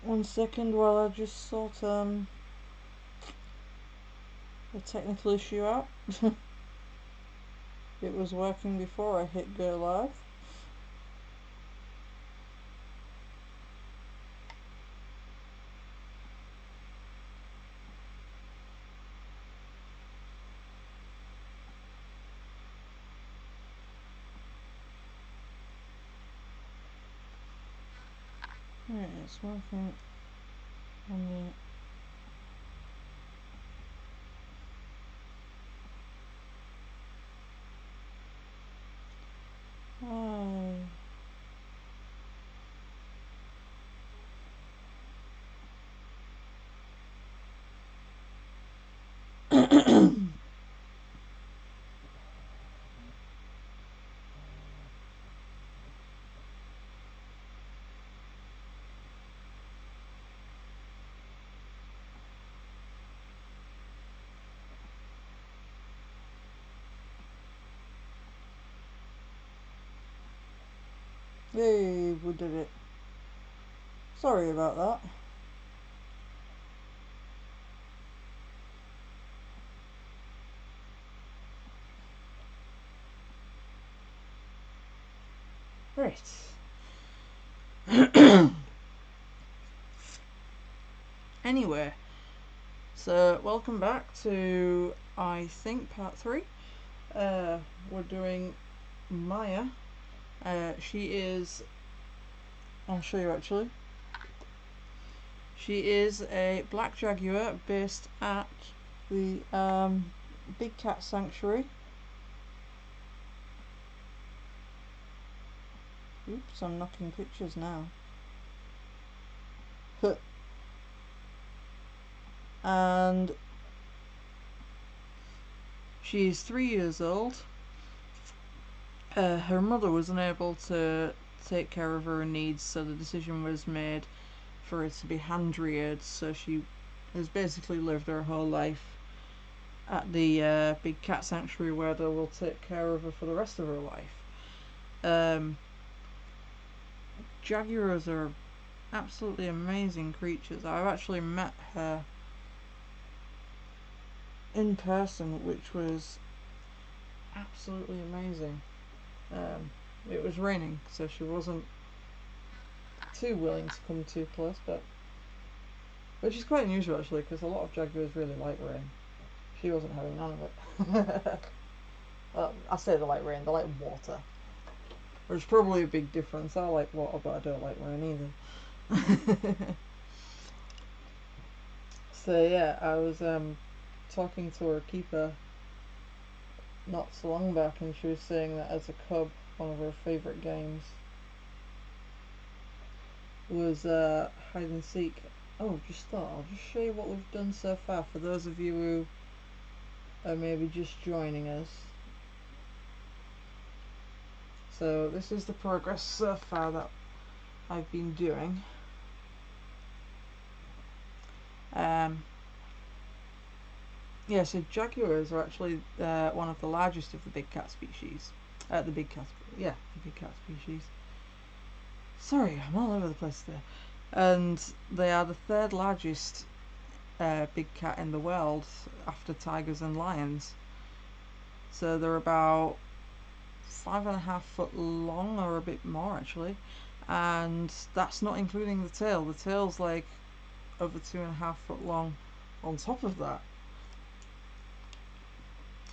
1 second while I just sort a technical issue out. It was working before I hit go live. Right, it's working on the Hey, we did it. Sorry about that. Right. Anyway, so welcome back to, I think, part 3. We're doing Maya. She is, I'll show you actually. She is a black Jaguar based at the Big Cat Sanctuary. Oops, I'm knocking pictures now. And she's 3 years old. Her mother was unable to take care of her needs, so the decision was made for her to be hand reared. So she has basically lived her whole life at the Big Cat Sanctuary, where they will take care of her for the rest of her life. Jaguars are absolutely amazing creatures. I've actually met her in person, which was absolutely amazing. It was raining, so she wasn't too willing to come too close, but which is quite unusual actually, because a lot of Jaguars really like rain. She wasn't having none of it. Well, I say they like rain, they like water, which is probably a big difference. I like water, but I don't like rain either. So yeah, I was talking to her keeper not so long back, and she was saying that as a cub, one of her favourite games was hide and seek. Oh, I'll just show you what we've done so far for those of you who are maybe just joining us. So this is the progress so far that I've been doing. Yeah, so jaguars are actually one of the largest of the big cat species. The big cat species. Sorry, I'm all over the place there. And they are the third largest big cat in the world after tigers and lions. So they're about 5.5 foot long, or a bit more actually, and that's not including the tail. The tail's like over 2.5 foot long on top of that.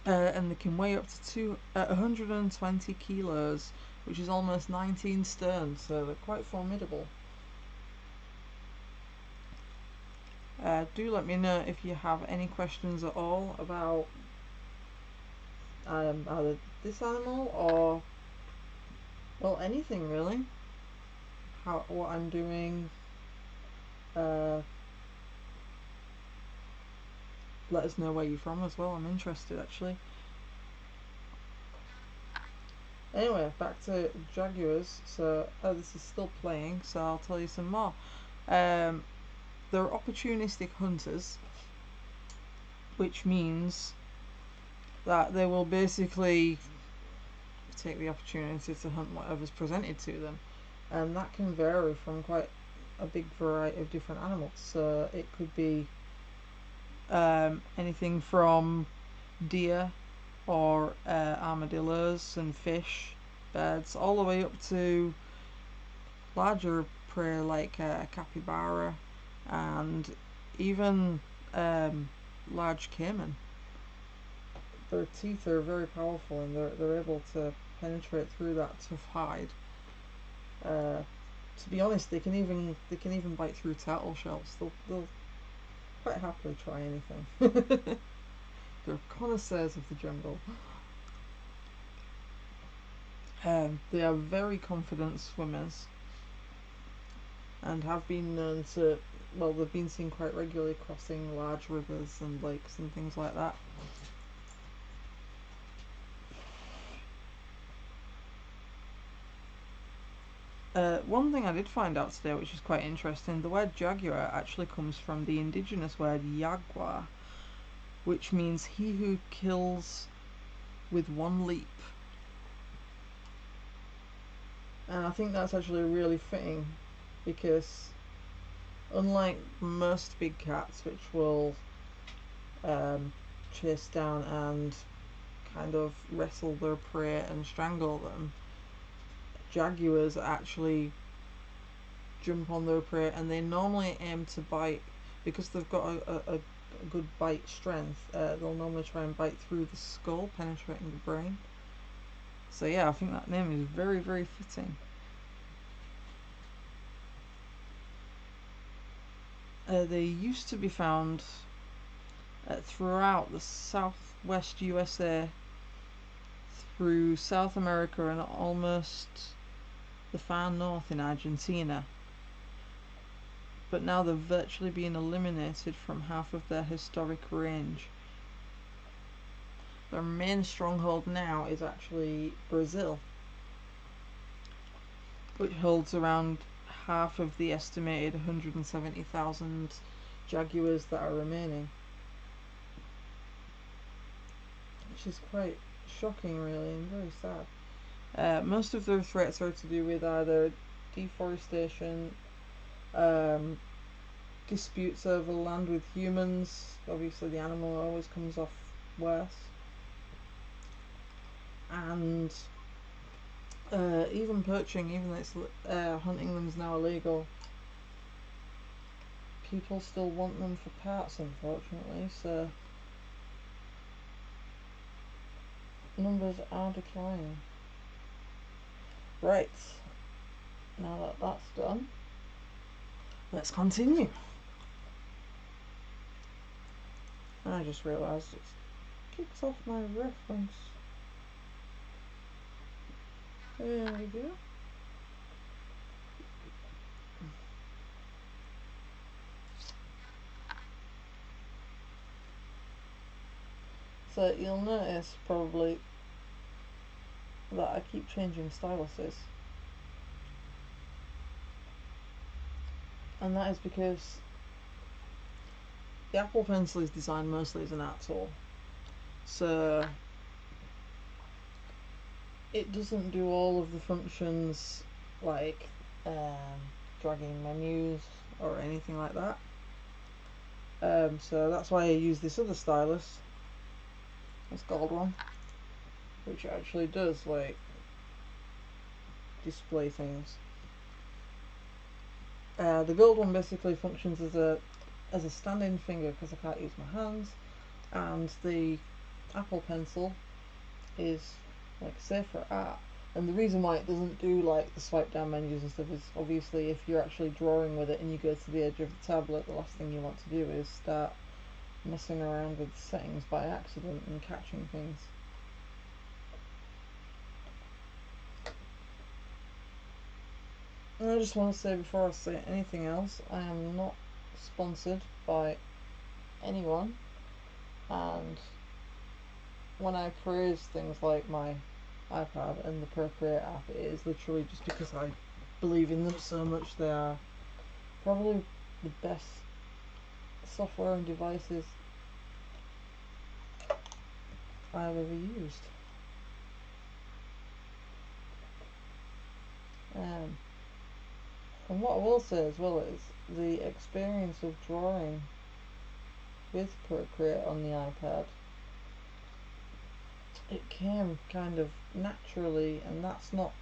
And they can weigh up to 120 kilos, which is almost 19 stone, so they're quite formidable. Do let me know if you have any questions at all about either this animal or, well, anything really. What I'm doing. Let us know where you're from as well. I'm interested actually. Anyway, back to jaguars. So this is still playing, so I'll tell you some more. They're opportunistic hunters, which means that they will basically take the opportunity to hunt whatever's presented to them, and that can vary from quite a big variety of different animals. So it could be anything from deer or armadillos and fish, birds, all the way up to larger prey like capybara and even large caiman. Their teeth are very powerful and they're able to penetrate through that tough hide. To be honest, they can even bite through turtle shells. They'll quite happily try anything. They're connoisseurs of the jungle. They are very confident swimmers and have been known to, well, they've been seen quite regularly crossing large rivers and lakes and things like that. One thing I did find out today, which is quite interesting, the word Jaguar actually comes from the indigenous word Jaguar, which means he who kills with one leap. And I think that's actually really fitting, because unlike most big cats, which will chase down and kind of wrestle their prey and strangle them, jaguars actually jump on their prey and they normally aim to bite, because they've got a good bite strength. They'll normally try and bite through the skull, penetrating the brain. So yeah, I think that name is very, very fitting. They used to be found throughout the southwest USA, through South America, and almost the far north in Argentina. But now they've virtually been eliminated from half of their historic range. Their main stronghold now is actually Brazil, which holds around half of the estimated 170,000 jaguars that are remaining, which is quite shocking really and very sad. Most of their threats are to do with either deforestation, disputes over land with humans. Obviously the animal always comes off worse, and even poaching, even though it's hunting them is now illegal, people still want them for parts, unfortunately, so numbers are declining. Right, now that that's done, let's continue. I just realised it kicks off my reference. There we go. So you'll notice probably that I keep changing styluses, and that is because the Apple Pencil is designed mostly as an art tool, so it doesn't do all of the functions like dragging menus or anything like that. So that's why I use this other stylus, this gold one, which actually does like display things. The gold one basically functions as a stand-in finger because I can't use my hands, and the Apple Pencil is like say for art. And the reason why it doesn't do like the swipe down menus and stuff is obviously if you're actually drawing with it and you go to the edge of the tablet, the last thing you want to do is start messing around with settings by accident and catching things. And I just want to say before I say anything else, I am not sponsored by anyone, and when I praise things like my iPad and the Procreate app, it is literally just because I believe in them so much. They are probably the best software and devices I've ever used. And what I will say as well is the experience of drawing with Procreate on the iPad, it came kind of naturally, and that's not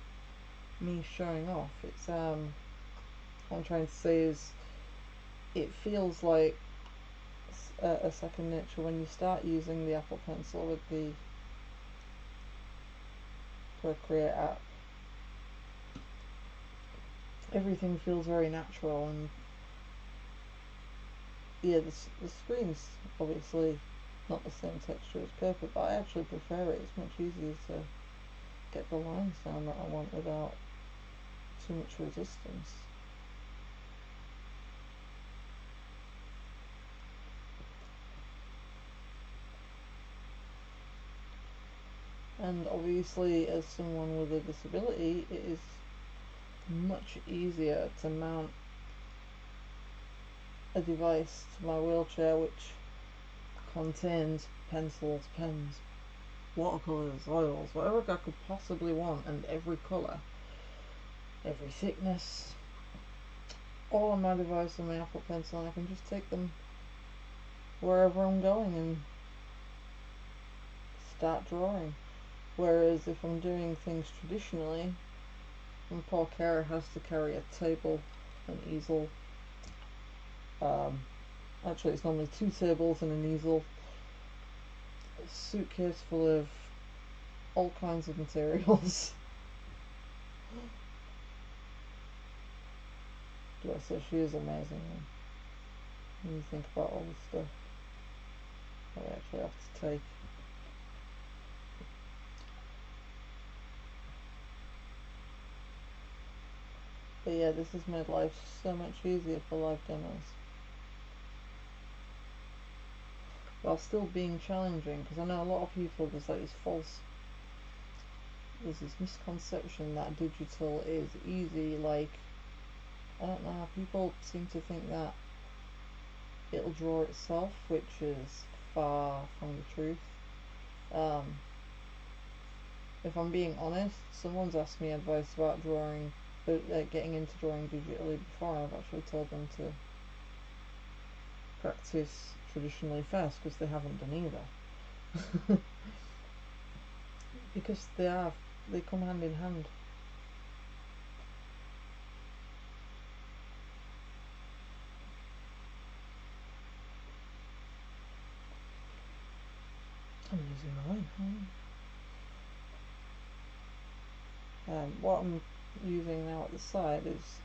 me showing off. It's what I'm trying to say is it feels like a second nature when you start using the Apple Pencil with the Procreate app. Everything feels very natural, and yeah, the screen's obviously not the same texture as paper, but I actually prefer it. It's much easier to get the lines down that I want without too much resistance. And obviously, as someone with a disability, it is much easier to mount a device to my wheelchair which contains pencils, pens, watercolours, oils, whatever I could possibly want, and every colour, every thickness, all on my device on my Apple Pencil, and I can just take them wherever I'm going and start drawing. Whereas if I'm doing things traditionally, and poor Kara has to carry a table, an easel, actually it's normally 2 tables and an easel, a suitcase full of all kinds of materials. Bless her, she is amazing when you think about all the stuff that we actually have to take. But yeah, this has made life so much easier for live demos, while still being challenging, because I know a lot of people, there's this misconception that digital is easy. Like, I don't know, people seem to think that it'll draw itself, which is far from the truth. If I'm being honest, someone's asked me advice about drawing, getting into drawing digitally before, and I've actually told them to practice traditionally first, because they haven't done either. Because they come hand in hand. I'm losing my line. What I'm using now at the side is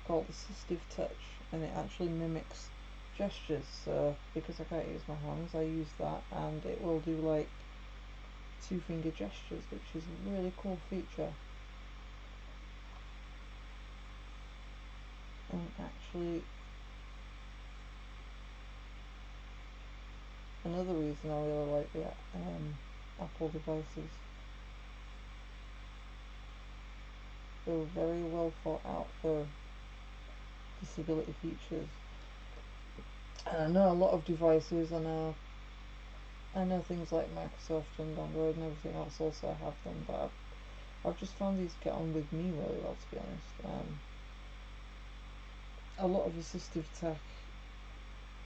called Assistive Touch, and it actually mimics gestures. So because I can't use my hands, I use that, and it will do like 2-finger gestures, which is a really cool feature. And actually, another reason I really like the Apple devices, they were very well thought out for disability features. And I know a lot of devices, and I know things like Microsoft and Android and everything else also have them, but I've just found these get on with me really well, to be honest. A lot of assistive tech,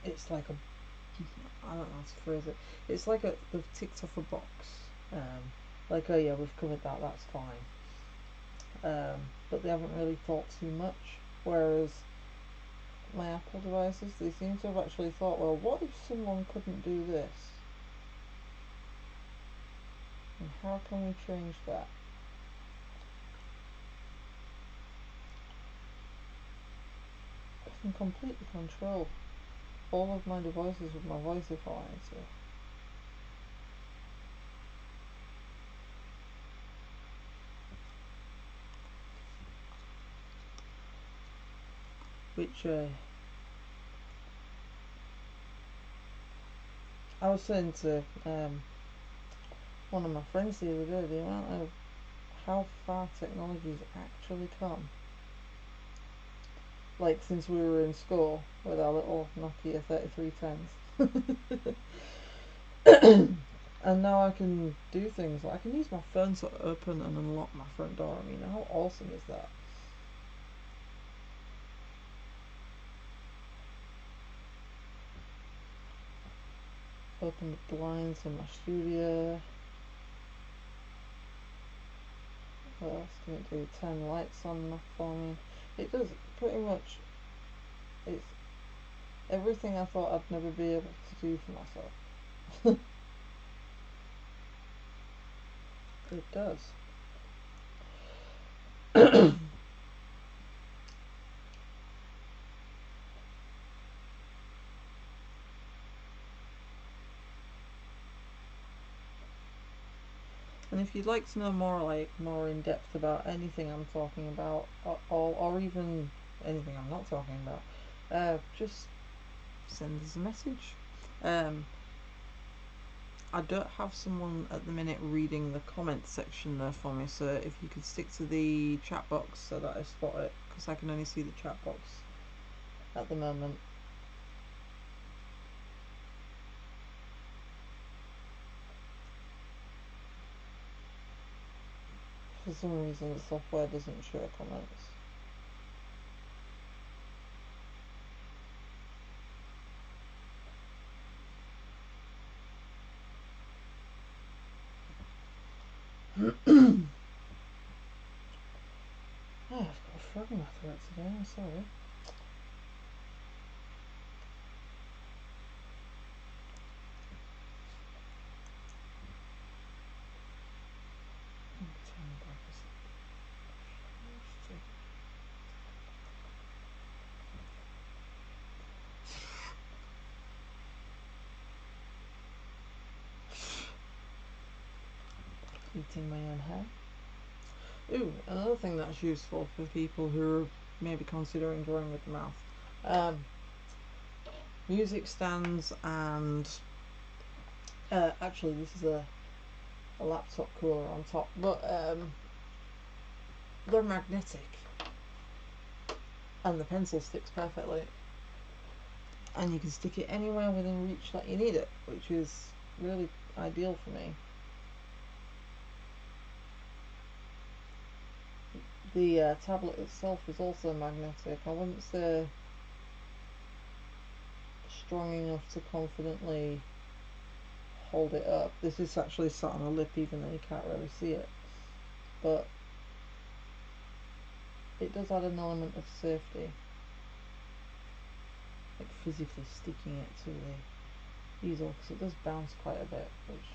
it's like I don't know how to phrase it. It's like they've ticked off a box. Like, oh yeah, we've covered that, that's fine. But they haven't really thought too much. Whereas my Apple devices, they seem to have actually thought, well, what if someone couldn't do this? And how can we change that? I can completely control all of my devices with my voice if I wanted to. Which I was saying to one of my friends the other day, the amount of how far technology's actually come. Like, since we were in school with our little Nokia 3310s. And now I can do things like I can use my phone to open and unlock my front door. I mean, how awesome is that? open the blinds in my studio. What else can it do? Turn lights on for me. It does pretty much. It's everything I thought I'd never be able to do for myself. It does. And if you'd like to know more in depth about anything I'm talking about, or even anything I'm not talking about, just send us a message. I don't have someone at the minute reading the comments section there for me, so if you could stick to the chat box so that I spot it, because I can only see the chat box at the moment. For some reason the software doesn't show comments. Oh, I've got a frog in my throat today, I'm sorry. Eating my own hair. Ooh, another thing that's useful for people who are maybe considering drawing with the mouth. Music stands and actually this is a laptop cooler on top, but they're magnetic and the pencil sticks perfectly, and you can stick it anywhere within reach that you need it, which is really ideal for me. The tablet itself is also magnetic. I wouldn't say strong enough to confidently hold it up. This is actually sat on a lip even though you can't really see it, but it does add an element of safety, like physically sticking it to the easel, because it does bounce quite a bit, which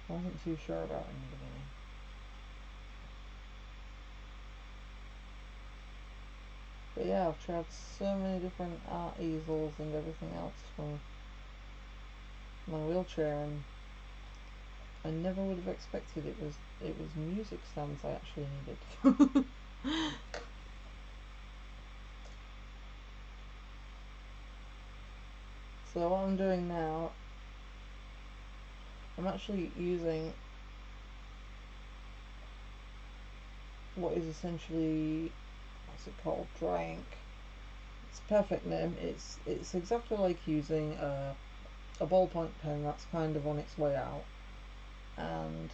I wasn't too sure about in the beginning. But yeah, I've tried so many different art easels and everything else from my wheelchair, and I never would have expected it was music stands I actually needed. So what I'm doing now, I'm actually using what is essentially, what's it called, dry ink. It's a perfect name. It's exactly like using a ballpoint pen that's kind of on its way out, and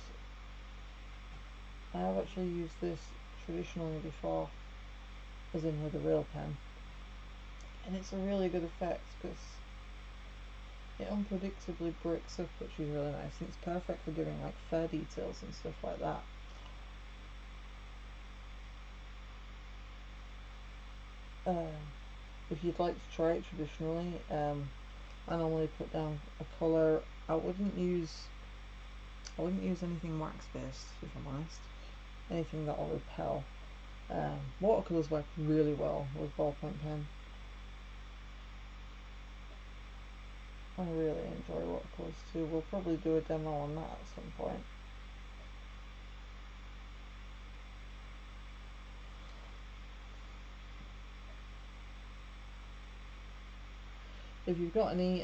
I have actually used this traditionally before, as in with a real pen, and it's a really good effect because it unpredictably breaks up, which is really nice, and it's perfect for doing like fur details and stuff like that. If you'd like to try it traditionally, I normally put down a colour. I wouldn't use anything wax based, if I'm honest. Anything that'll repel. Watercolours work really well with ballpoint pen. I really enjoy watercolours too. We'll probably do a demo on that at some point. If you've got any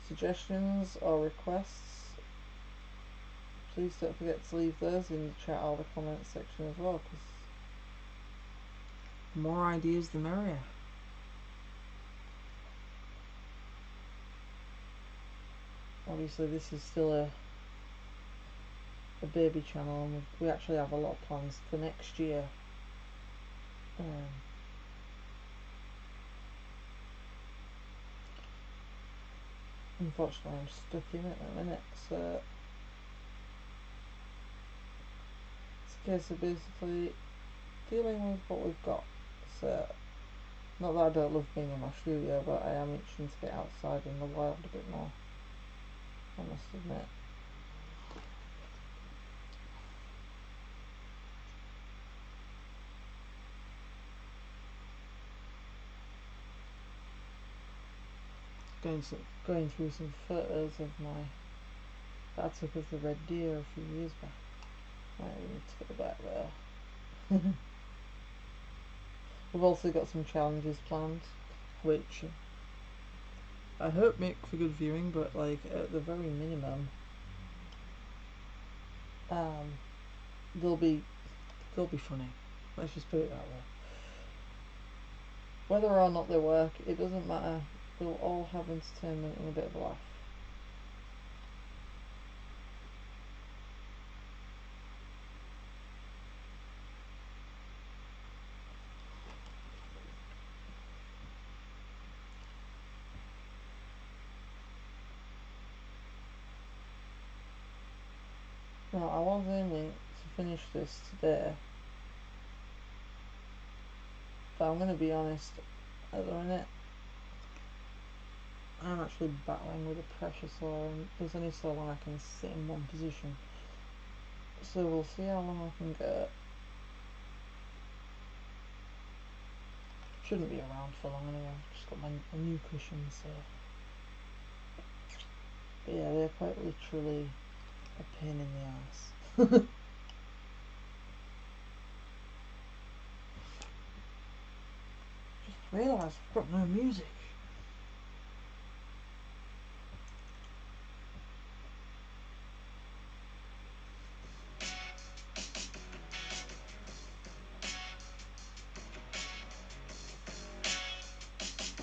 suggestions or requests, please don't forget to leave those in the chat or the comments section as well, because the more ideas the merrier. Obviously this is still a baby channel, and we actually have a lot of plans for next year. Unfortunately, I'm stuck in it at the minute, so it's a case of basically dealing with what we've got. So, not that I don't love being in my studio, but I am itching to get outside in the wild a bit more, I must admit. Going through some photos of that I took of the red deer a few years back. Might need to go back there. We've also got some challenges planned, which I hope make for good viewing, but like at the very minimum, they'll be funny. Let's just put it that way. Whether or not they work, it doesn't matter. We'll all have entertainment and a bit of a laugh. Now, I was aiming to finish this today, but I'm going to be honest, at the minute, I'm actually battling with a pressure sore, and there's only so long I can sit in one position. So we'll see how long I can go. Shouldn't be around for long anyway. I've just got a new cushion, so. But yeah, they're quite literally a pain in the ass. Just realised I've got no music.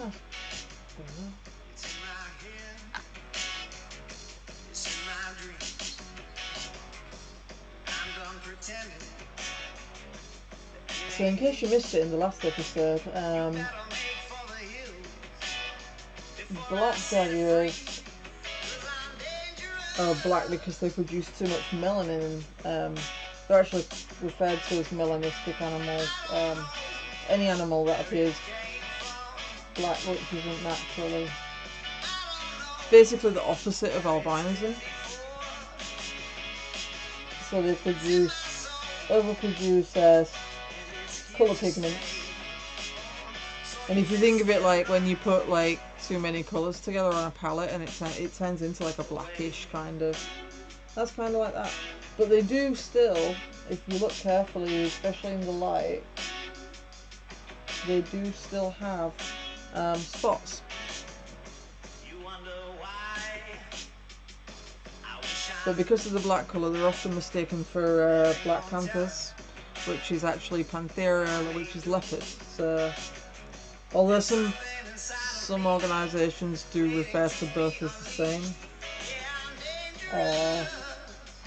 Oh, there we go. It's in my head, it's in my dreams. I'm done pretending. So in case you missed it in the last episode, black jaguars are black because they produce too much melanin. They're actually referred to as melanistic animals. Any animal that appears black which isn't naturally. Basically the opposite of albinism. So they overproduce colour pigments. And if you think of it like when you put like too many colours together on a palette and it turns into like a blackish kind of, that's kind of like that. But they do still, if you look carefully, especially in the light, they do still have spots. So because of the black colour, they're often mistaken for black panthers, which is actually Panthera, which is leopard. So although some organisations do refer to both as the same,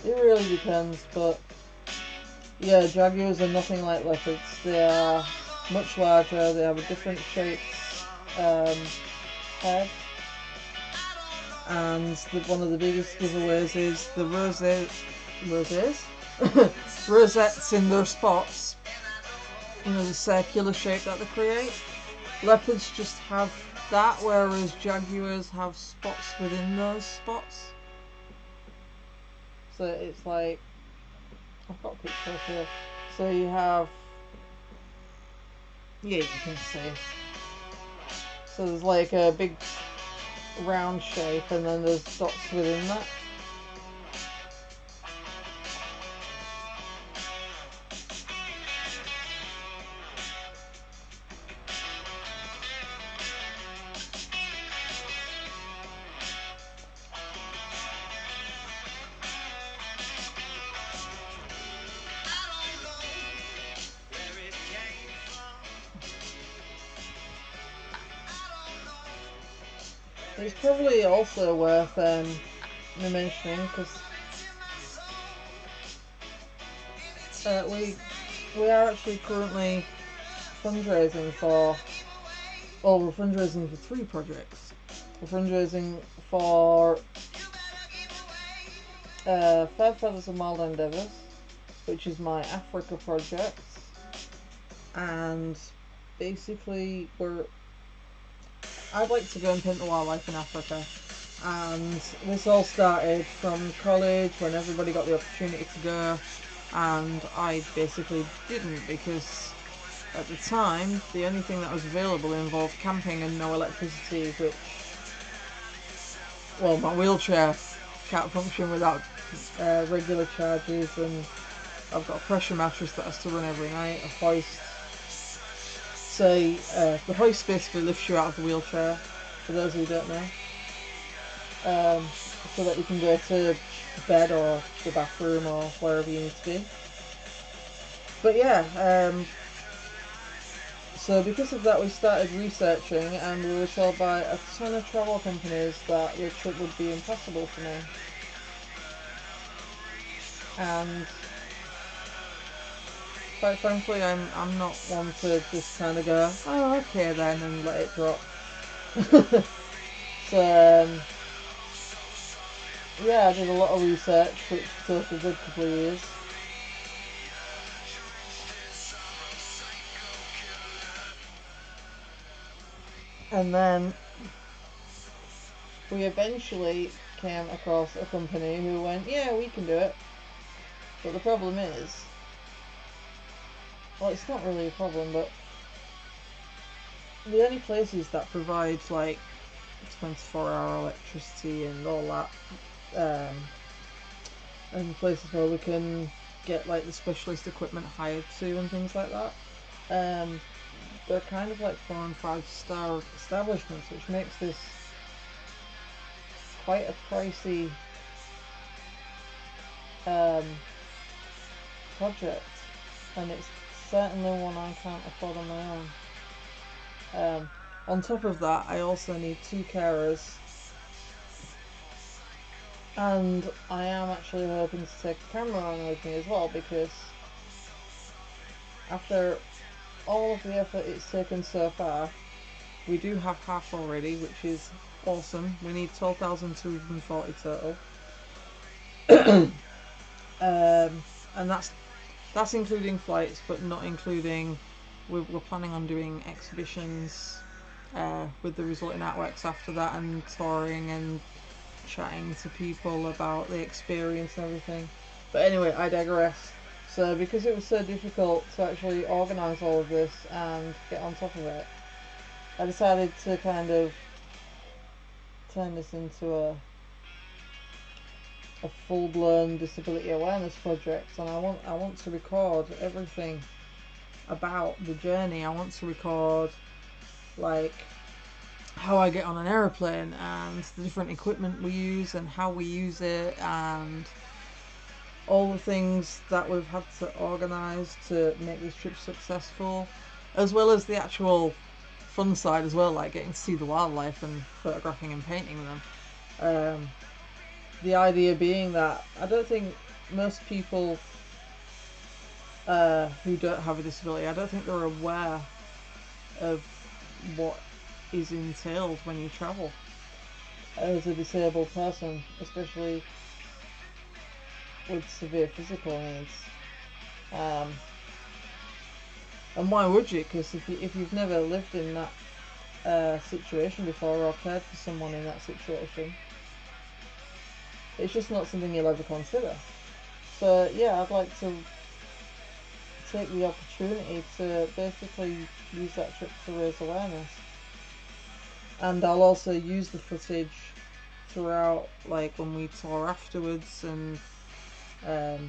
it really depends. But yeah, jaguars are nothing like leopards. They are much larger. They have a different shaped head, and one of the biggest giveaways is the rosettes in their spots. You know, the circular shape that they create. Leopards just have that, whereas jaguars have spots within those spots. So it's like, I've got a picture of here. So you have, yeah, you can see. So there's like a big round shape, and then there's dots within that. It's probably also worth me mentioning, because we are actually currently fundraising for, well, we're fundraising for 3 projects. We're fundraising for Five Feathers of Mild Endeavours, which is my Africa project, and basically I'd like to go and paint the wildlife in Africa. And this all started from college when everybody got the opportunity to go, and I basically didn't, because at the time the only thing that was available involved camping and no electricity, which, well, my wheelchair can't function without regular charges, and I've got a pressure mattress that has to run every night, a hoist. So the hoist basically lifts you out of the wheelchair, for those who don't know, so that you can go to bed or the bathroom or wherever you need to be. But yeah, so because of that we started researching, and we were told by a ton of travel companies that the trip would be impossible for me. And quite frankly, I'm not one to just kind of go, oh, okay then, and let it drop. So yeah, I did a lot of research, which took a good couple of years. And then we eventually came across a company who went, yeah, we can do it. But the problem is, well, it's not really a problem, but the only places that provide like 24-hour electricity and all that, and places where we can get like the specialist equipment hired to and things like that, they're kind of like 4 and 5 star establishments, which makes this quite a pricey project, and it's certainly one I can't afford on my own. On top of that, I also need 2 carers, and I am actually hoping to take a camera on with me as well, because after all of the effort it's taken so far, we do have half already, which is awesome. We need 12,240 total. And that's including flights, but not including, we're planning on doing exhibitions with the resulting artworks after that, and touring and chatting to people about the experience and everything. But anyway, I digress. So because it was so difficult to actually organise all of this and get on top of it, I decided to kind of turn this into a full-blown disability awareness project, and I want to record everything about the journey. I want to record like how I get on an aeroplane and the different equipment we use and how we use it, and all the things that we've had to organise to make this trip successful, as well as the actual fun side as well, like getting to see the wildlife and photographing and painting them. The idea being that I don't think most people who don't have a disability, I don't think they're aware of what is entailed when you travel as a disabled person, especially with severe physical needs. And why would you? Because if you've never lived in that situation before, or cared for someone in that situation, it's just not something you'll ever consider. So yeah, I'd like to take the opportunity to basically use that trip to raise awareness. And I'll also use the footage throughout, like when we tour afterwards, and I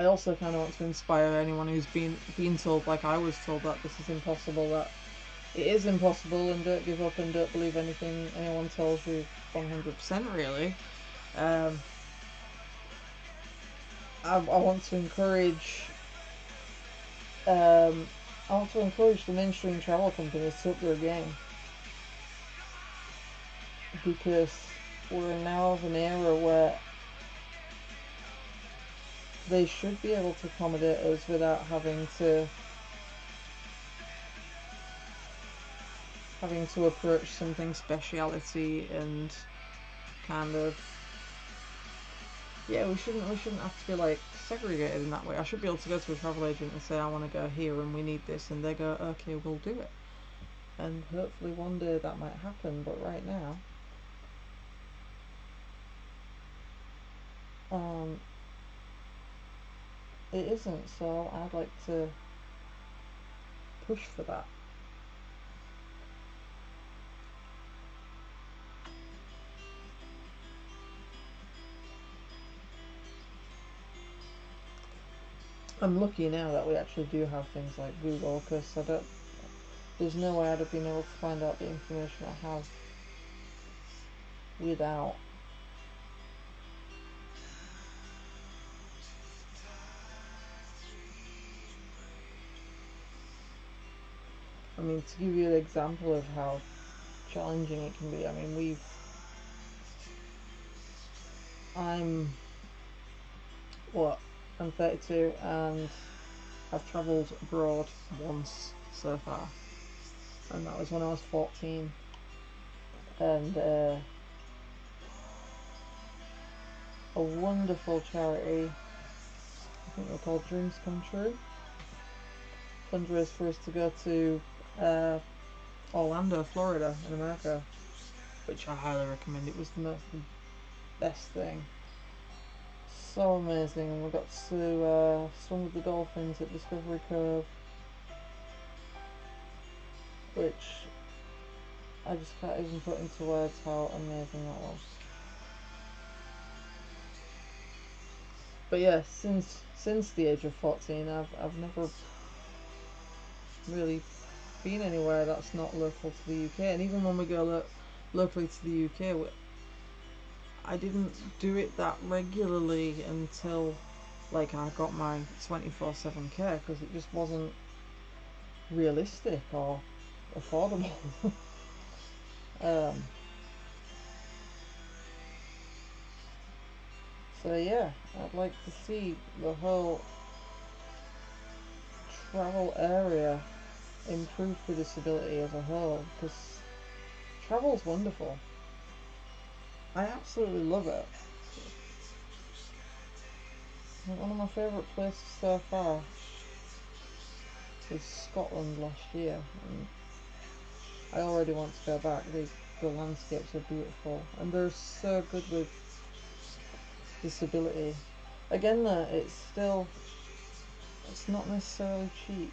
also kind of want to inspire anyone who's been told, like I was told, that this is impossible, that it is impossible, and don't give up and don't believe anything anyone tells you 100% really. I want to encourage the mainstream travel companies to up their game, because we're now of an era where they should be able to accommodate us without having to having to approach something speciality and kind of, yeah, we shouldn't have to be like segregated in that way. I should be able to go to a travel agent and say I want to go here and we need this, and they go, okay, we'll do it. And hopefully one day that might happen, but right now, it isn't. So I'd like to push for that. I'm lucky now that we actually do have things like Google, because there's no way I'd have been able to find out the information I have without. I mean, to give you an example of how challenging it can be, I mean, I'm 32 and I've travelled abroad once so far, and that was when I was 14, and a wonderful charity, I think they're called Dreams Come True, fundraised for us to go to Orlando, Florida in America, which I highly recommend. It was the best thing. So amazing, and we got to swim with the dolphins at Discovery Cove, which I just can't even put into words how amazing that was. But yeah, since the age of 14, I've never really been anywhere that's not local to the UK, and even when we go locally to the UK, I didn't do it that regularly until like I got my 24/7 care, because it just wasn't realistic or affordable. So yeah, I'd like to see the whole travel area improve for disability as a whole, because travel's wonderful. I absolutely love it. One of my favourite places so far was Scotland last year, and I already want to go back. The landscapes are beautiful, and they're so good with disability. Again though, it's not necessarily cheap.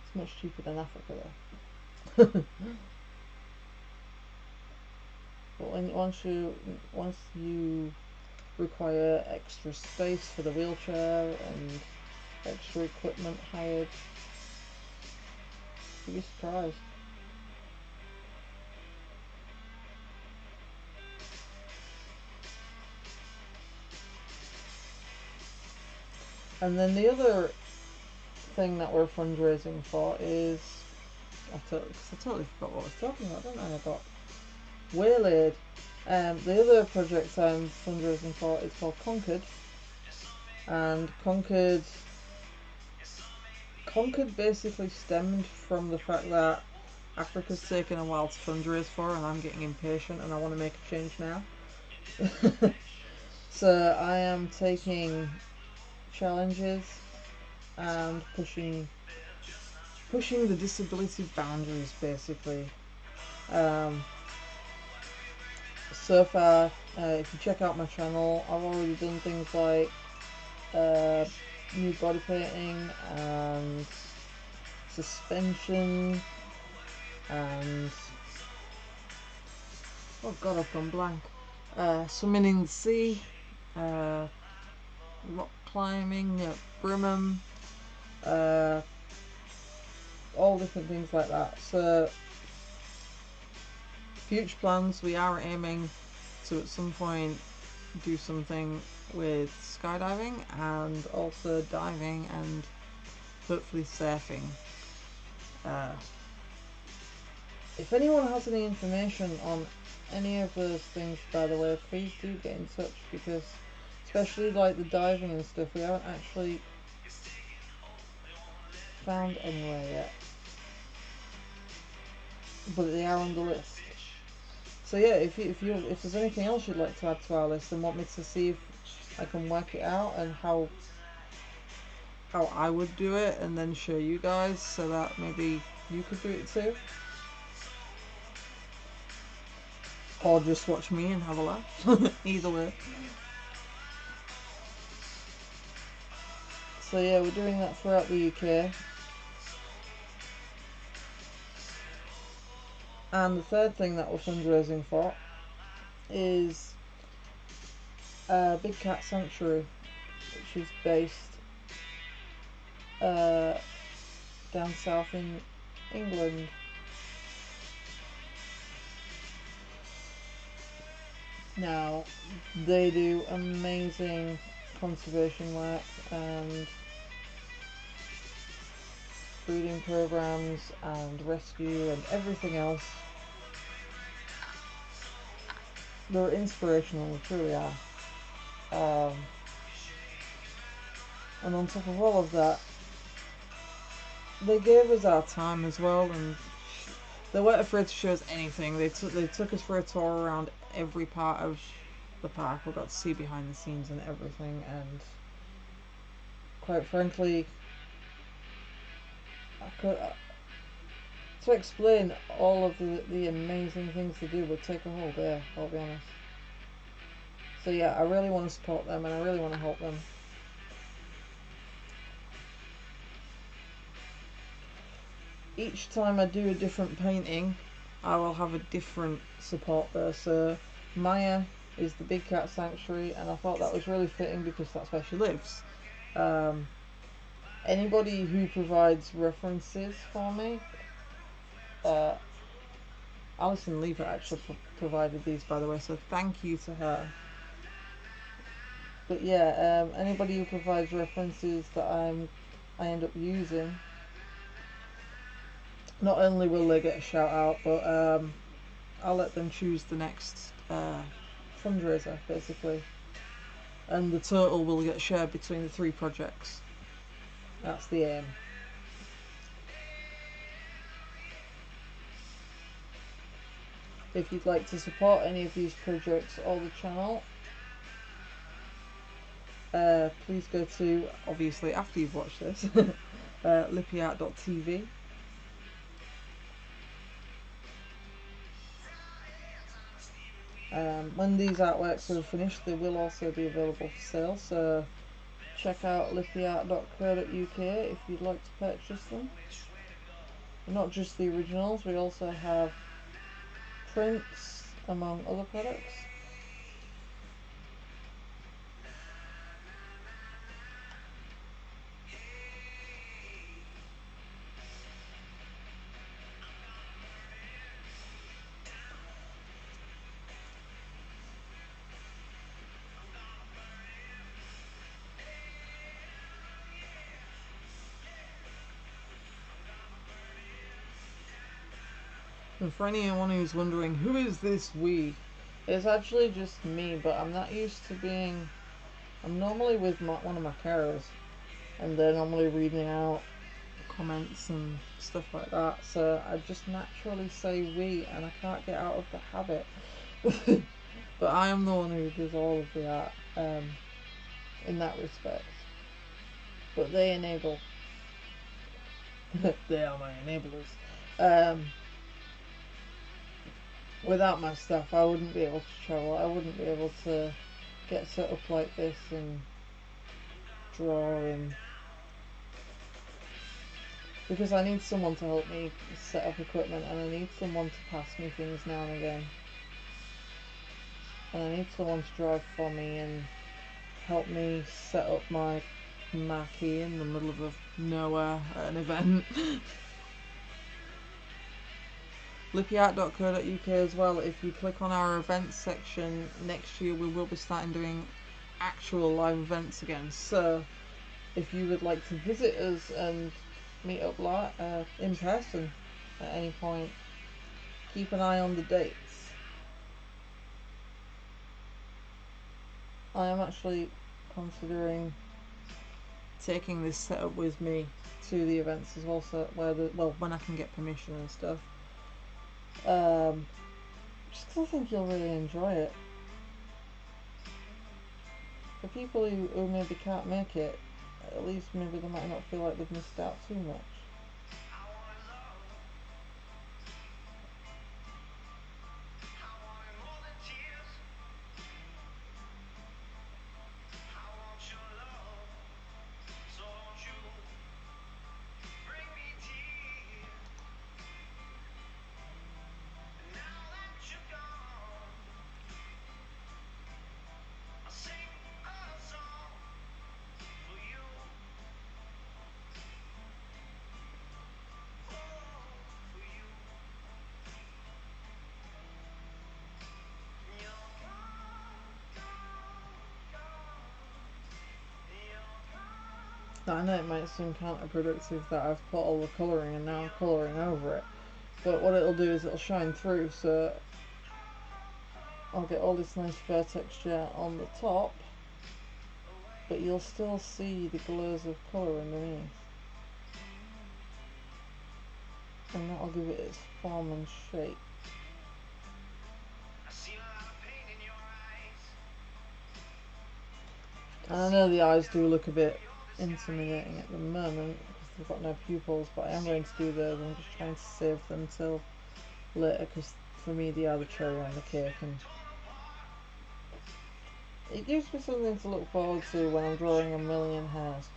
It's much cheaper than Africa though. But once you require extra space for the wheelchair and extra equipment hired, you'd be surprised. And then the other thing that we're fundraising for is, I totally forgot what I was talking about, didn't I? I got waylaid. The other project I'm fundraising for is called Conquered, and Conquered basically stemmed from the fact that Africa's taken a while to fundraise for, and I'm getting impatient and I want to make a change now. So I am taking challenges and pushing the disability boundaries, basically. So far, if you check out my channel, I've already done things like new body painting and suspension and, oh god, I've gone blank. Swimming in the sea, rock climbing at Brimham, all different things like that. So future plans, we are aiming to at some point do something with skydiving and also diving and hopefully surfing. If anyone has any information on any of those things, by the way, please do get in touch, because especially like the diving and stuff, we haven't actually found anywhere yet, but they are on the list. So yeah, if there's anything else you'd like to add to our list and want me to see if I can work it out and how I would do it, and then show you guys so that maybe you could do it too, or just watch me and have a laugh. Either way. So yeah, we're doing that throughout the UK. And the third thing that we're fundraising for is Big Cat Sanctuary, which is based down south in England. Now, they do amazing conservation work and breeding programs and rescue and everything else. They're inspirational, they truly are. And on top of all of that, they gave us our time as well, and they weren't afraid to show us anything. They took us for a tour around every part of the park. We got to see behind the scenes and everything, and quite frankly, to explain all of the amazing things they do would take a whole day, I'll be honest. So yeah, I really want to support them and I really want to help them. Each time I do a different painting, I will have a different support there. So Maya is the Big Cat Sanctuary, and I thought that was really fitting because that's where she lives. Anybody who provides references for me, Alma Leaper actually provided these, by the way, so thank you to her. But yeah, anybody who provides references that I end up using, not only will they get a shout out, but I'll let them choose the next fundraiser, basically. And the total will get shared between the 3 projects. That's the aim. If you'd like to support any of these projects or the channel, please go to, obviously after you've watched this, LippyArt.tv. When these artworks are finished, they will also be available for sale, so check out LippyArt.co.uk if you'd like to purchase them. And not just the originals, we also have prints among other products. And for anyone who's wondering, who is this we? It's actually just me, but I'm not used to being... I'm normally with one of my carers, and they're normally reading out comments and stuff like that, so I just naturally say we, and I can't get out of the habit. But I am the one who does all of the art, in that respect. But they enable. They are my enablers. Without my stuff, I wouldn't be able to travel. I wouldn't be able to get set up like this and draw, and because I need someone to help me set up equipment, and I need someone to pass me things now and again, and I need someone to drive for me and help me set up my marquee in the middle of nowhere at an event. LippyArt.co.uk as well. If you click on our events section, next year we will be starting doing actual live events again. So if you would like to visit us and meet up in person at any point, keep an eye on the dates. I am actually considering taking this setup with me to the events as well, so when I can get permission and stuff. Just 'cause I think you'll really enjoy it. For people who maybe can't make it, at least maybe they might not feel like they've missed out too much. Now, I know it might seem counterproductive that I've put all the colouring and now I'm colouring over it, but what it'll do is it'll shine through, so I'll get all this nice fur texture on the top, but you'll still see the glows of colour underneath. And that'll give it its form and shape. And I know the eyes do look a bit intimidating at the moment because they've got no pupils, but I am going to do those. I'm just trying to save them till later because for me they are the cherry on the cake, and it gives me something to look forward to when I'm drawing a million hairs.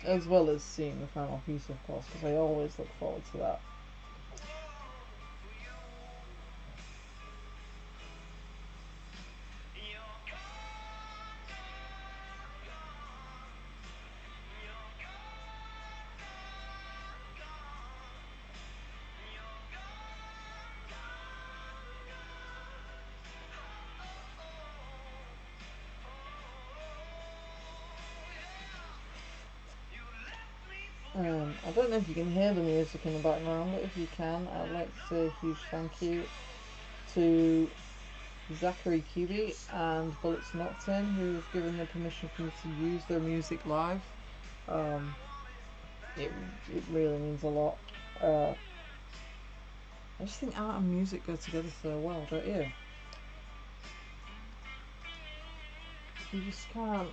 As well as seeing the final piece, of course, because I always look forward to that. I don't know if you can hear the music in the background, but if you can, I'd like to say a huge thank you to Zachary, Kibbee and Bullets and Octane, who have given the permission for me to use their music live. It really means a lot. I just think art and music go together so well, don't you? You just can't.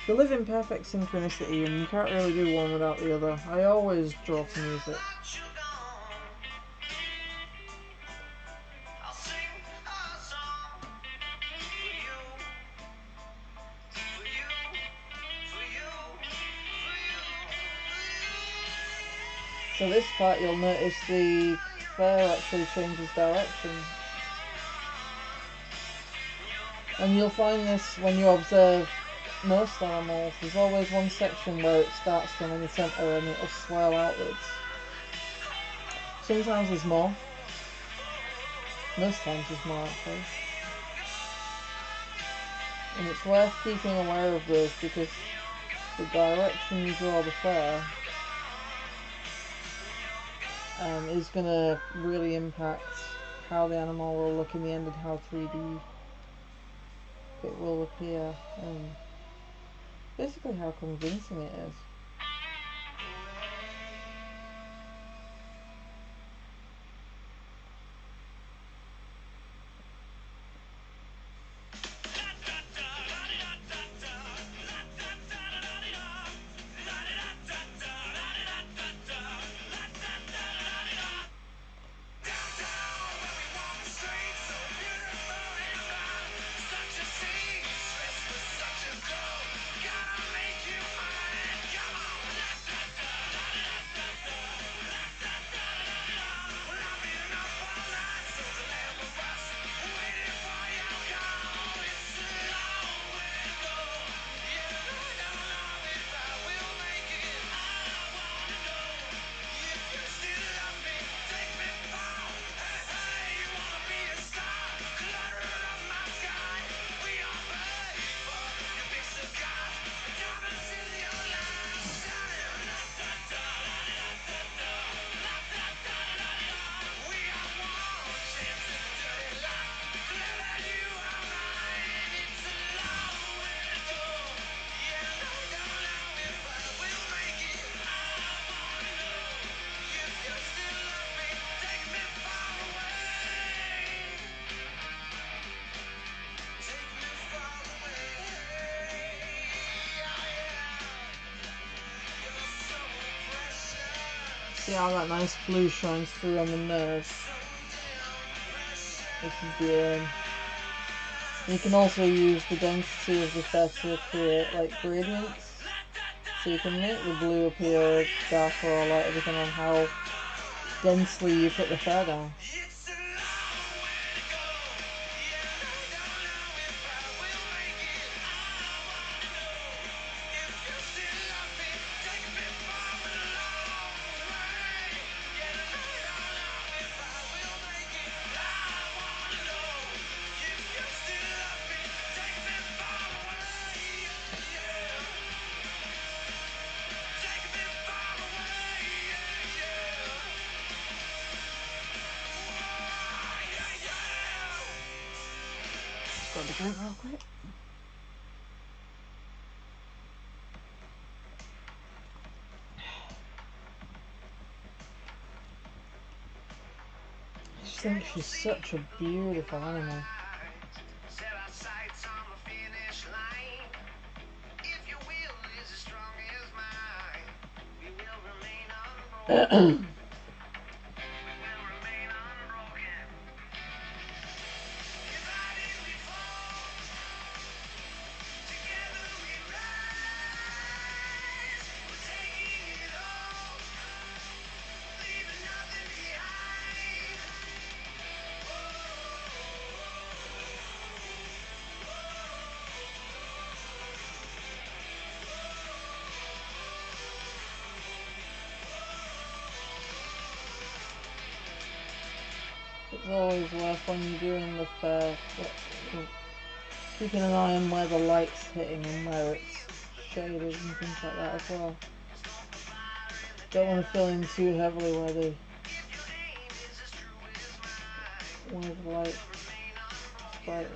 They live in perfect synchronicity, and you can't really do one without the other. I always draw to music. So this part, you'll notice the fur actually changes direction. And you'll find this when you observe most animals. There's always one section where it starts from in the centre and it'll swell outwards. Sometimes there's more. Most times there's more, actually. And it's worth keeping aware of this because the direction you draw the fur is going to really impact how the animal will look in the end and how 3D it will appear, and basically how convincing it is. See how that nice blue shines through on the nerves. This is the you can also use the density of the fur to create like gradients. So you can make the blue appear darker or lighter depending on how densely you put the fur down. Grab a drink real quick. I just think she's such a beautiful animal. Set our sights on the finish line. If your will is as strong as mine, we will remain unbroken. We will remain unbroken. Divided we fall, together we rise. We're taking it all, leaving nothing behind. It's always worth when you're doing the fur, keeping an eye on where the light's hitting and where it's shaded and things like that as well. Don't want to fill in too heavily where the light is brighter.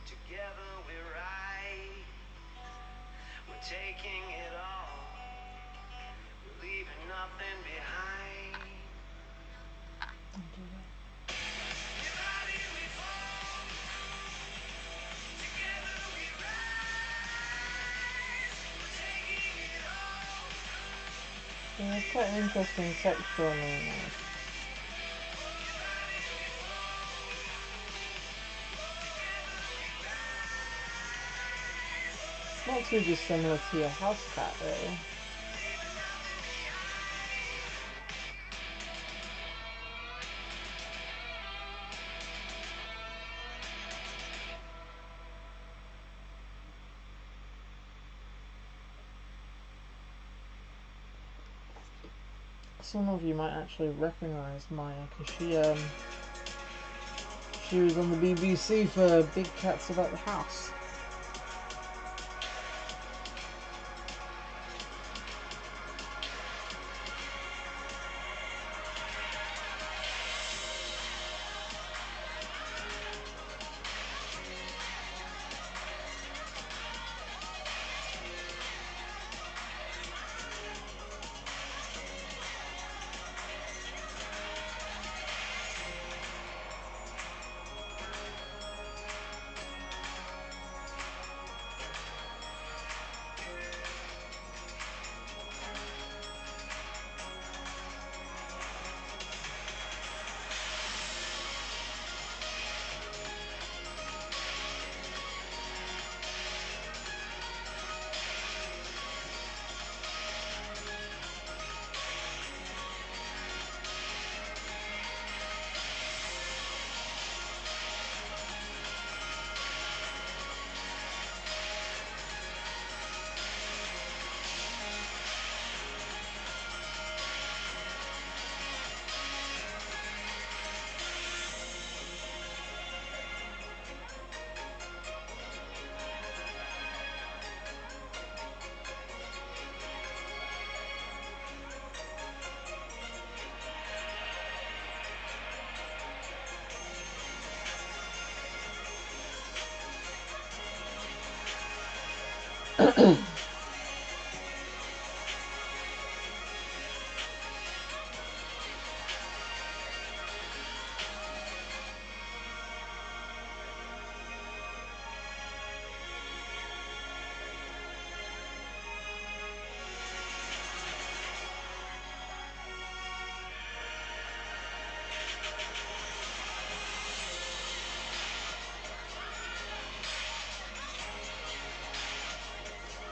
Together we ride, we're taking it all, we're leaving nothing behind. Divided we fall, together we rise, we're taking it all. Yeah, it's quite an interesting texture on there now. It's not too dissimilar to your house cat, really. Some of you might actually recognise Maya because she was on the BBC for Big Cats About the House.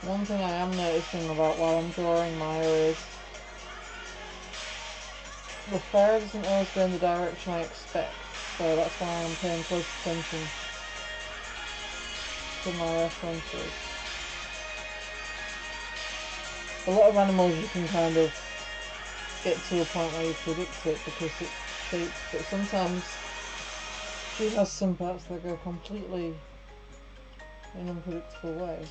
One thing I am noticing about while I'm drawing Maya is the fire doesn't always go in the direction I expect, so that's why I'm paying close attention to my references. A lot of animals you can kind of get to a point where you predict it because it shapes, but sometimes she has some parts that go completely in unpredictable ways.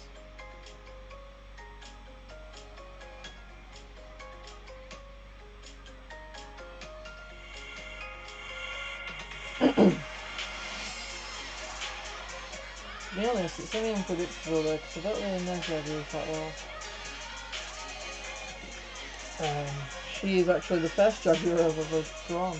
To be honest, it's only unpredictable though, because I don't really know Jaguar that well. She is actually the first Jaguar I've ever drawn.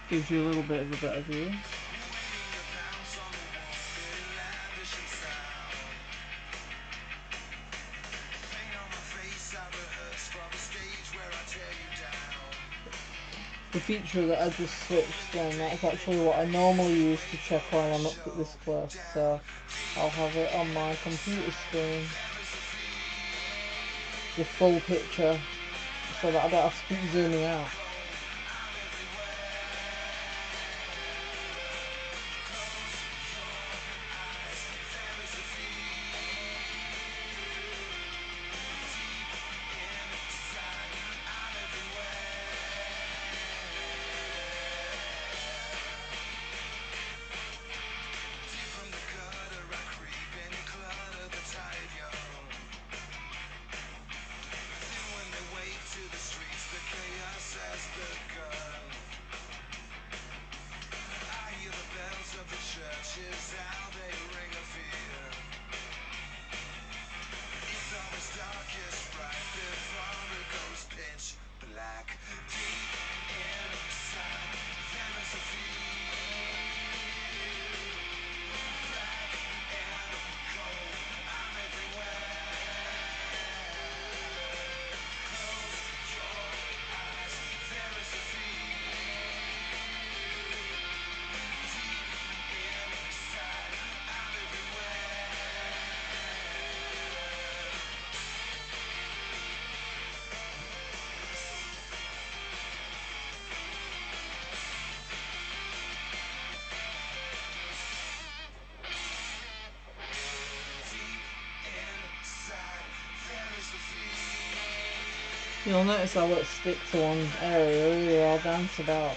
Gives you a little bit of a better view. The feature that I just switched then, that's actually what I normally use to check while I'm up at this close, so I'll have it on my computer screen, the full picture, so that I don't have to keep zooming out. You'll notice I won't stick to one area really, I'll dance about.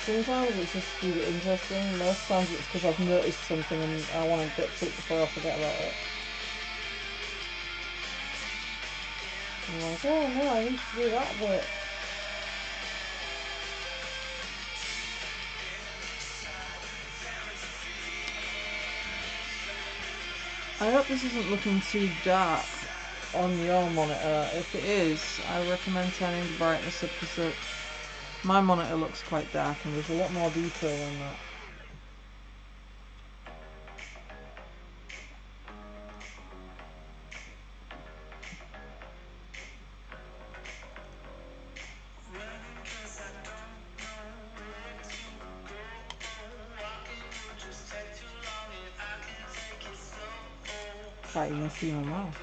Sometimes it's just to keep it interesting, most times it's because I've noticed something and I want to get to it before I forget about it. I'm like, oh no, I need to do that bit. I hope this isn't looking too dark on your monitor. If it is, I recommend turning the brightness up because my monitor looks quite dark and there's a lot more detail in that. Right, you can see my mouth.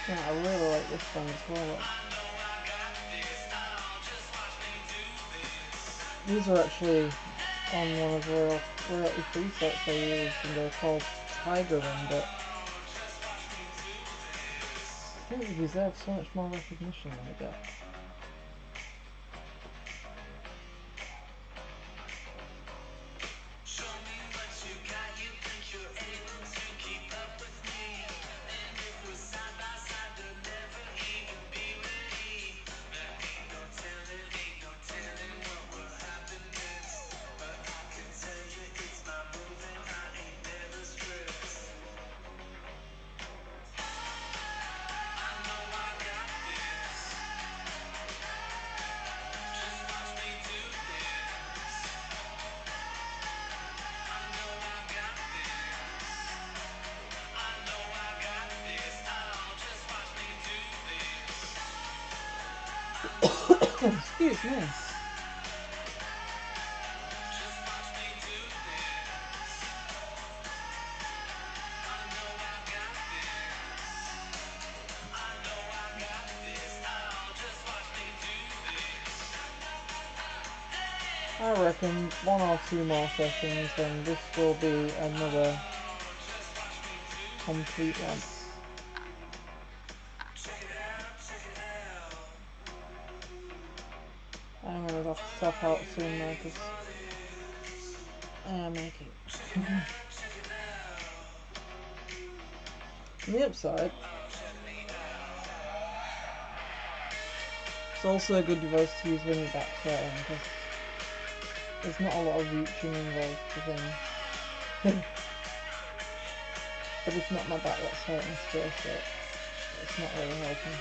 Yeah, I really like this one as well. These are actually on one of the royalty free sets I use, and they're called Tiger Ring, but I think they deserve so much more recognition than they get. Excuse me. I reckon one or two more sessions and this will be another complete one. I'm gonna have to tap out soon now because I am making. On the upside, it's also a good device to use when you're backsetting because there's not a lot of reaching involved with things. But it's not my back that's hurting still, so it's not really helping.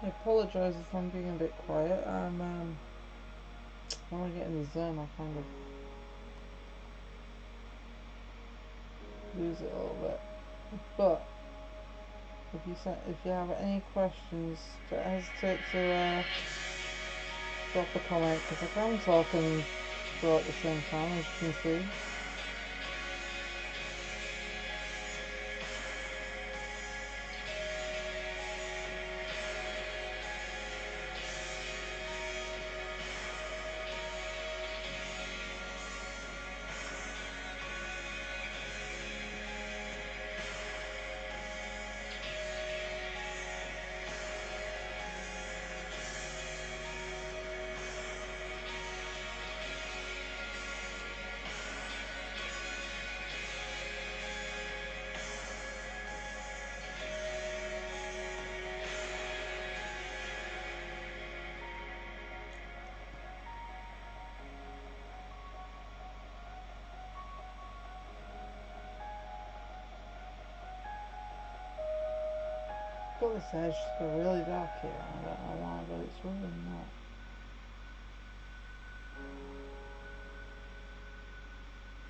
I apologise if I'm being a bit quiet. When I get in the zone, I kind of lose it a little bit. But if you have any questions, don't hesitate to drop a comment, because I can talk and draw at the same time, as you can see. Got this edge to go really dark here, and I don't know why, but it's really not.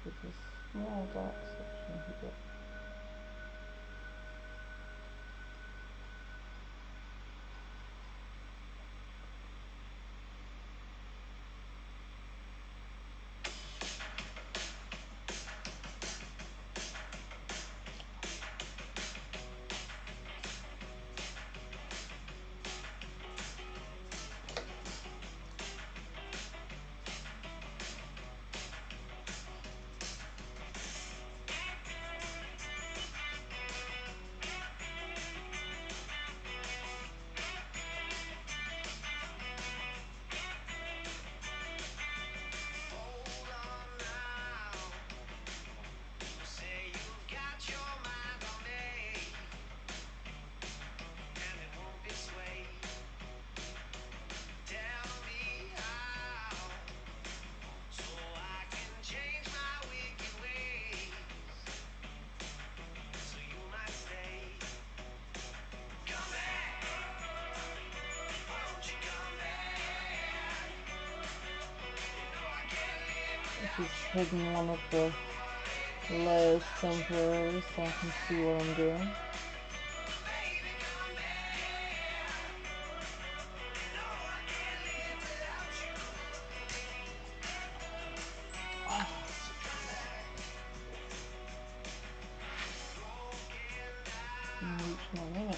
There's a small dark section here. Just hidden one of the layers temporarily so I can see what I'm doing. Reach my limit.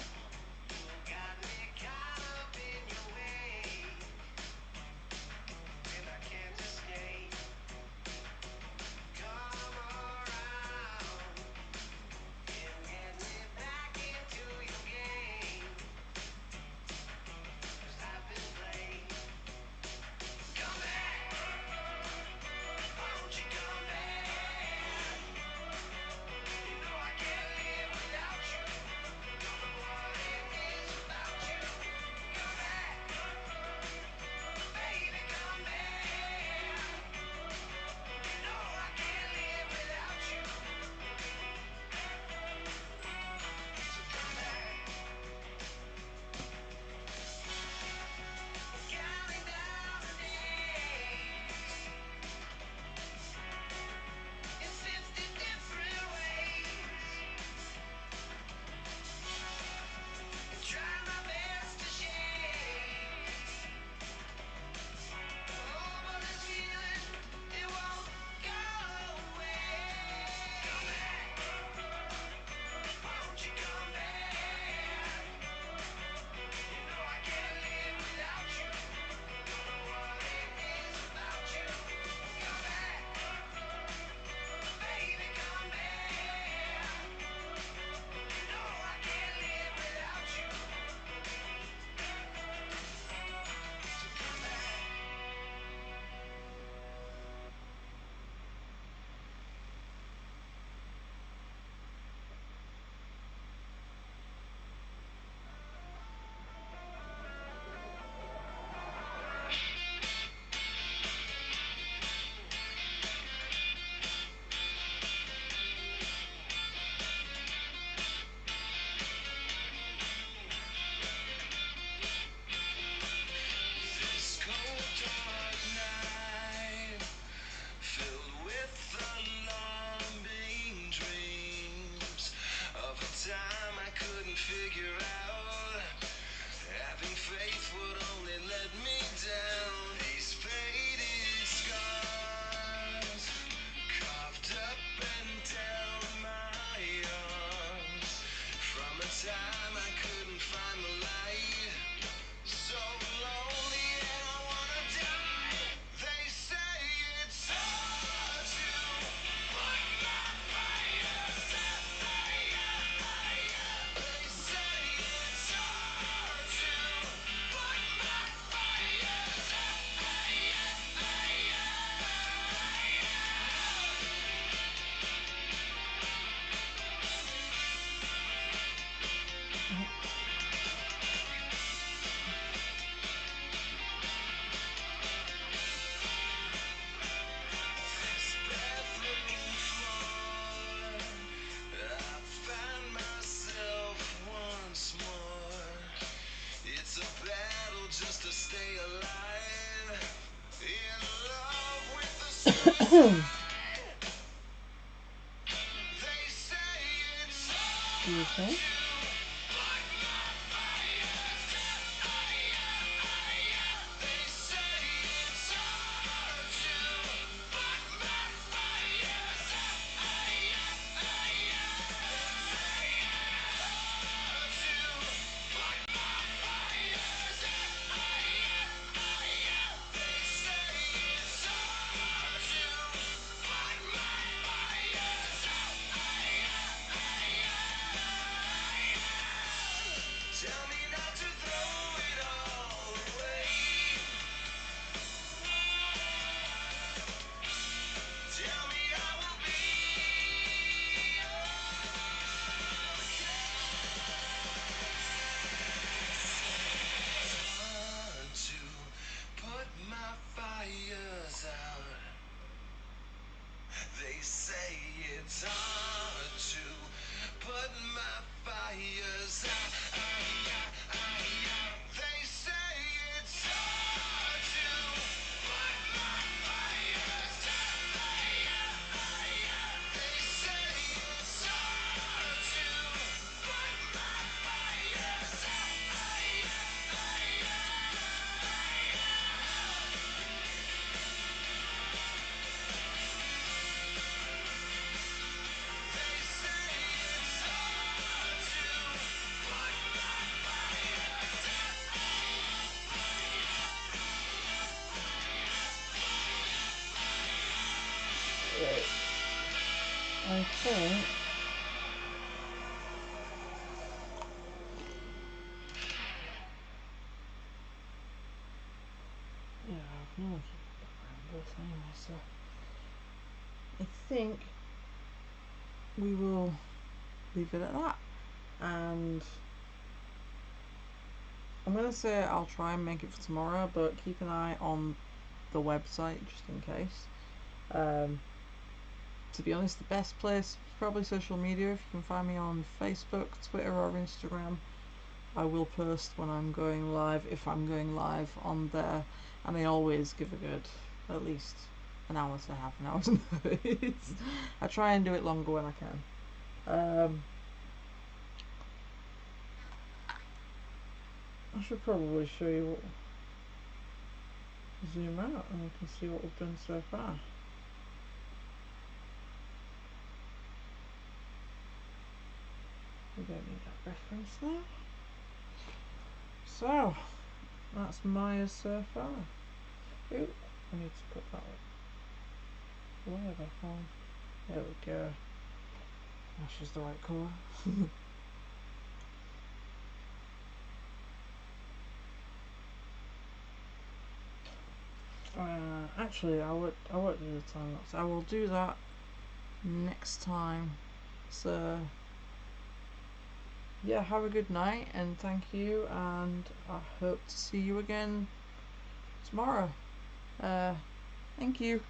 Okay. I think yeah, I've no idea what this anyway, so I think we will leave it at that. And I'm gonna say I'll try and make it for tomorrow, but keep an eye on the website just in case. To be honest, the best place is probably social media. If you can find me on Facebook, Twitter, or Instagram, I will post when I'm going live, if I'm going live on there, and I always give a good at least an hour to half an hour's notice. I try and do it longer when I can. I should probably show you what, zoom out and we can see what we've done so far. We don't need that reference there. So, that's Maya so far. Ooh, I need to put that way back on. There we go. That's just the right colour. Actually, I won't do the time lapse. I will do that next time. So, yeah, have a good night and thank you, and I hope to see you again tomorrow. Thank you.